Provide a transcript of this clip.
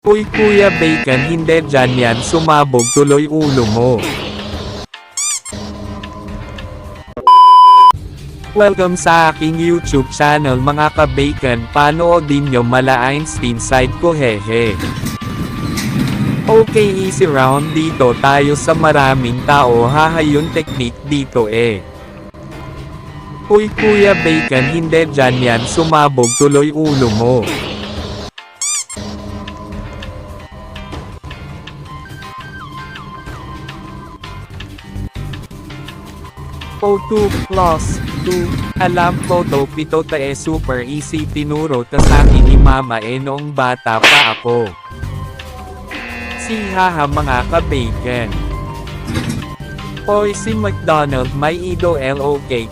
Uy Kuya Bacon, hindi dyan yan, sumabog tuloy ulo mo. Welcome sa aking YouTube channel mga ka-bacon, panoodin nyo mala Einstein side ko hehe. Okay, easy round dito tayo sa maraming tao hahayon technique dito eh. Uy Kuya Bacon, hindi dyan yan, sumabog tuloy ulo mo. O 2 plus 2, alam ko to pito ta e super easy tinuro ta sa akin ni mama e noong bata pa ako. Si haha mga ka-bacon. Hoy si McDonald may ido LOK,